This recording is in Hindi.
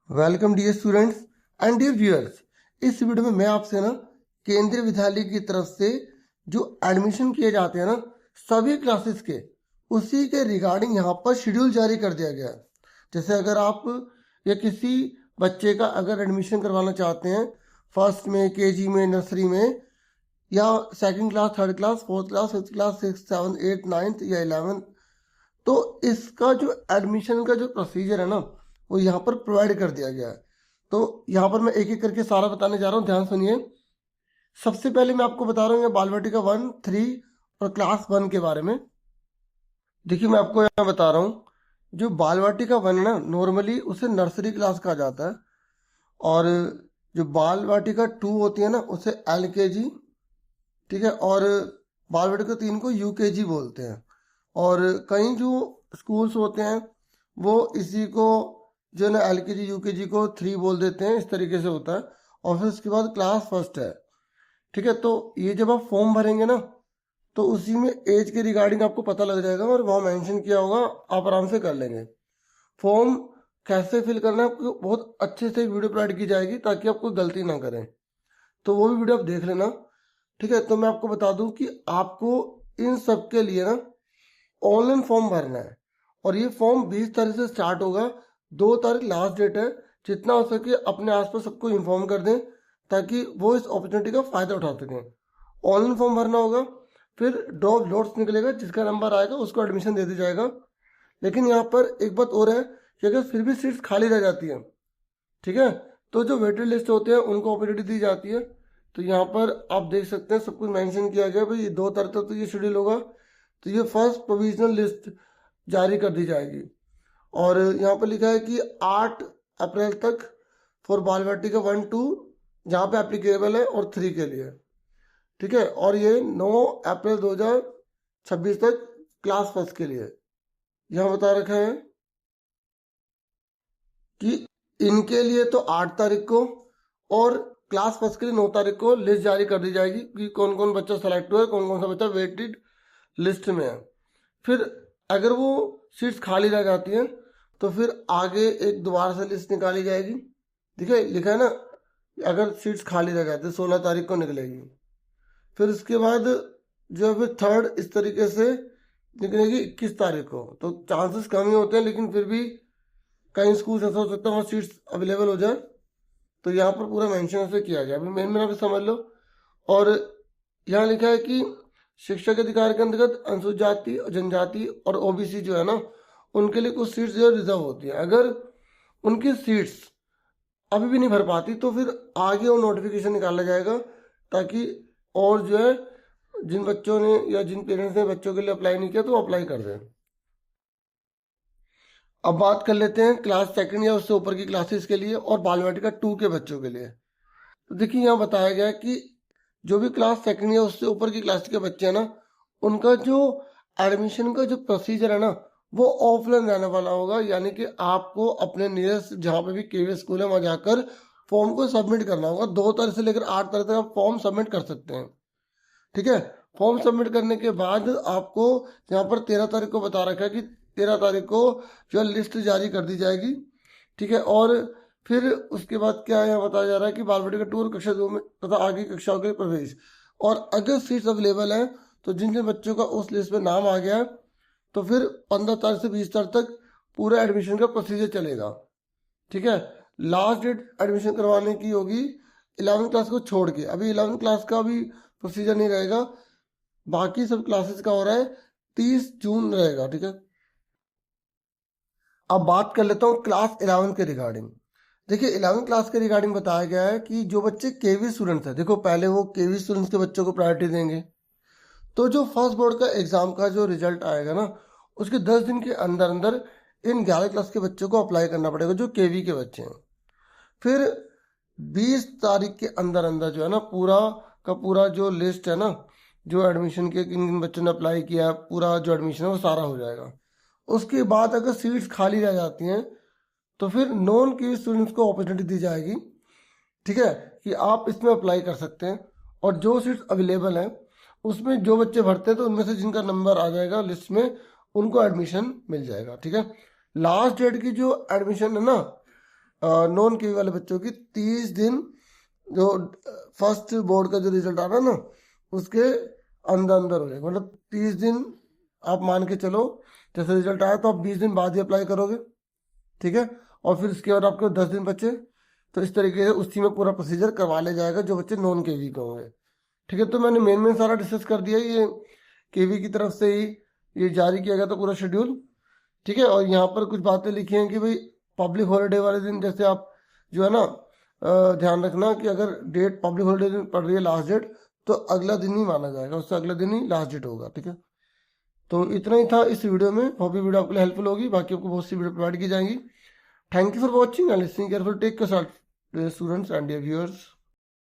Welcome dear students and dear viewers. इस वीडियो में मैं आपसे ना केंद्रीय विद्यालय की तरफ से जो एडमिशन किए जाते हैं ना सभी क्लासेस के, उसी के रिगार्डिंग यहाँ पर शेड्यूल जारी कर दिया गया है। जैसे अगर आप या किसी बच्चे का अगर एडमिशन करवाना चाहते हैं फर्स्ट में, केजी में, नर्सरी में, या second class, third class, fourth class, fifth class, six, seven, eight, ninth या 11th, तो इसका जो एडमिशन का जो प्रोसीजर है ना वो यहाँ पर प्रोवाइड कर दिया गया है। तो यहाँ पर मैं एक एक करके सारा बताने जा रहा हूँ, ध्यान सुनिए। सबसे पहले मैं आपको बता रहा हूँ बाल वाटिका 1, 3 और क्लास 1 के बारे में। देखिए मैं आपको यहाँ बता रहा हूँ, जो बाल वाटिका 1 है ना नॉर्मली उसे नर्सरी क्लास कहा जाता है, और जो बाल वाटिका 2 होती है ना उसे LKG, ठीक है, और बाल वाटिका 3 को UKG बोलते हैं। और कई जो स्कूल्स होते हैं वो इसी को जो है ना LKG UKG को 3 बोल देते हैं, इस तरीके से होता है। और फिर उसके बाद क्लास फर्स्ट है, ठीक है। तो ये जब आप फॉर्म भरेंगे ना तो उसी में एज के रिगार्डिंग आपको पता लग जाएगा और वहाँ मेंशन किया होगा, आप आराम से कर लेंगे। फॉर्म कैसे फिल करना है आपको बहुत अच्छे से वीडियो प्रोवाइड की जाएगी ताकि आप कोई गलती ना करें, तो वो भी वीडियो आप देख लेना, ठीक है। तो मैं आपको बता दूं कि आपको इन सब के लिए ना ऑनलाइन फॉर्म भरना है, और ये फॉर्म 20 तारीख से स्टार्ट होगा, 2 तारीख लास्ट डेट है। जितना हो सके अपने आसपास सबको इन्फॉर्म कर दें ताकि वो इस अपॉर्चुनिटी का फ़ायदा उठा सकें। ऑनलाइन फॉर्म भरना होगा, फिर ड्रॉप लोड्स निकलेगा, जिसका नंबर आएगा उसको एडमिशन दे दी जाएगा। लेकिन यहाँ पर एक बात और है कि अगर फिर भी सीट्स खाली रह जाती हैं, ठीक है, तो जो वेटेड लिस्ट होते हैं उनको अपॉर्चुनिटी दी जाती है। तो यहाँ पर आप देख सकते हैं सब कुछ मेंशन किया गया भाई, 2 तारीख तक तो ये शेड्यूल होगा। तो ये फर्स्ट प्रोविजनल लिस्ट जारी कर दी जाएगी, और यहाँ पर लिखा है कि 8 अप्रैल तक फॉर बाल वाटिका 1, 2 जहाँ पे एप्लीकेबल है, और 3 के लिए, ठीक है। और ये 9 अप्रैल 2026 तक क्लास फर्स्ट के लिए यहाँ बता रखा है कि इनके लिए तो 8 तारीख को, और क्लास फर्स्ट के लिए 9 तारीख को लिस्ट जारी कर दी जाएगी कि कौन कौन बच्चा सेलेक्ट हुआ है, कौन कौन सा बच्चा वेटेड लिस्ट में है। फिर अगर वो सीट्स खाली रह जाती हैं तो फिर आगे एक दोबारा से लिस्ट निकाली जाएगी, ठीक है, लिखा है ना, अगर सीट्स खाली रह जाती है 16 तारीख को निकलेगी। फिर उसके बाद जो है फिर थर्ड इस तरीके से निकलेगी 21 तारीख को। तो चांसेस कम ही होते हैं, लेकिन फिर भी कई स्कूल ऐसा हो सकता है वहाँ सीट्स अवेलेबल हो जाए, तो यहाँ पर पूरा मेंशन ऐसे किया गया, अभी मेन मेन समझ लो। और यहाँ लिखा है कि शिक्षा के अधिकार के अंतर्गत अनुसूचित जाति, जनजाति और OBC जो है ना उनके लिए कुछ सीट्स जो रिजर्व होती है। अगर उनकी सीट्स अभी भी नहीं भर पाती तो फिर आगे वो नोटिफिकेशन निकाला जाएगा, ताकि और जो है जिन बच्चों ने या जिन पेरेंट्स ने बच्चों के लिए अप्लाई नहीं किया तो वो अप्लाई कर दें। अब बात कर लेते हैं क्लास सेकंड या उससे ऊपर की क्लासेस के लिए और बाल वाटिका 2 के बच्चों के लिए। तो देखिए यहाँ बताया गया है कि जो भी क्लास सेकंड या उससे ऊपर की क्लास के बच्चे हैं ना उनका जो एडमिशन का जो प्रोसीजर है ना वो ऑफलाइन रहने वाला होगा, यानी कि आपको अपने नियरेस्ट जहाँ पे भी KV स्कूल है वहाँ जाकर फॉर्म को सबमिट करना होगा। 2 तारीख से लेकर 8 तारीख तक आप फॉर्म सबमिट कर सकते हैं, ठीक है। फॉर्म सबमिट करने के बाद आपको यहाँ पर 13 तारीख को बता रखा है कि 13 तारीख को जो है लिस्ट जारी कर दी जाएगी, ठीक है। और फिर उसके बाद क्या यहाँ बताया जा रहा है कि बाल वाटिका 2 और कक्षा 2 में तथा आगे कक्षाओं के प्रवेश, और अगर सीट्स अवेलेबल हैं तो जिन जिन बच्चों का उस लिस्ट में नाम आ गया है तो फिर 15 तारीख से 20 तारीख तक पूरा एडमिशन का प्रोसीजर चलेगा, ठीक है। लास्ट डेट एडमिशन करवाने की होगी 11th क्लास को छोड़ के, अभी 11th क्लास का भी प्रोसीजर नहीं रहेगा, बाकी सब क्लासेस का हो रहा है 30 जून रहेगा, ठीक है। अब बात कर लेता हूँ क्लास 11 के रिगार्डिंग। देखिए 11th क्लास के रिगार्डिंग बताया गया है कि जो बच्चे KV स्टूडेंट्स हैं, देखो पहले वो KV स्टूडेंट्स के बच्चों को प्रायोरिटी देंगे, तो जो फर्स्ट बोर्ड का एग्जाम का जो रिजल्ट आएगा ना उसके 10 दिन के अंदर अंदर इन 11 क्लास के बच्चों को अप्लाई करना पड़ेगा जो KV के बच्चे हैं। फिर 20 तारीख के अंदर अंदर जो है ना पूरा का पूरा जो लिस्ट है ना, जो एडमिशन के किन किन बच्चों ने अप्लाई किया, पूरा जो एडमिशन है वो सारा हो जाएगा। उसके बाद अगर सीट्स खाली रह जाती हैं तो फिर नॉन KV स्टूडेंट्स को अपॉर्चुनिटी दी जाएगी, ठीक है, कि आप इसमें अप्लाई कर सकते हैं। और जो सीट्स अवेलेबल हैं उसमें जो बच्चे भरते हैं तो उनमें से जिनका नंबर आ जाएगा लिस्ट में उनको एडमिशन मिल जाएगा, ठीक है। लास्ट डेट की जो एडमिशन है ना नॉन केवी वाले बच्चों की 30 दिन जो फर्स्ट बोर्ड का जो रिजल्ट आ रहा है ना उसके अंदर अंदर हो जाएगा। मतलब 30 दिन आप मान के चलो, जैसे रिजल्ट आया तो आप 20 दिन बाद ही अप्लाई करोगे, ठीक है। और फिर उसके बाद आपके 10 दिन बचे, तो इस तरीके से उसी में पूरा प्रोसीजर करवा लिया जाएगा जो बच्चे नॉन केवी के होंगे, ठीक है। तो मैंने मेन सारा डिस्कस कर दिया, ये केवी की तरफ से ही ये जारी किया गया था पूरा शेड्यूल, ठीक है। और यहाँ पर कुछ बातें लिखी हैं कि भाई पब्लिक हॉलीडे वाले दिन जैसे आप जो है ना ध्यान रखना कि अगर डेट पब्लिक हॉलीडे दिन पड़ रही है लास्ट डेट, तो अगला दिन ही माना जाएगा, उससे अगला दिन ही लास्ट डेट होगा, ठीक है। तो इतना ही था इस वीडियो में। होप ये वीडियो आपके लिए हेल्पफुल होगी, बाकी आपको बहुत सी वीडियो प्रोवाइड की जाएंगी। Thank you for watching and listening careful. Take care students and dear viewers.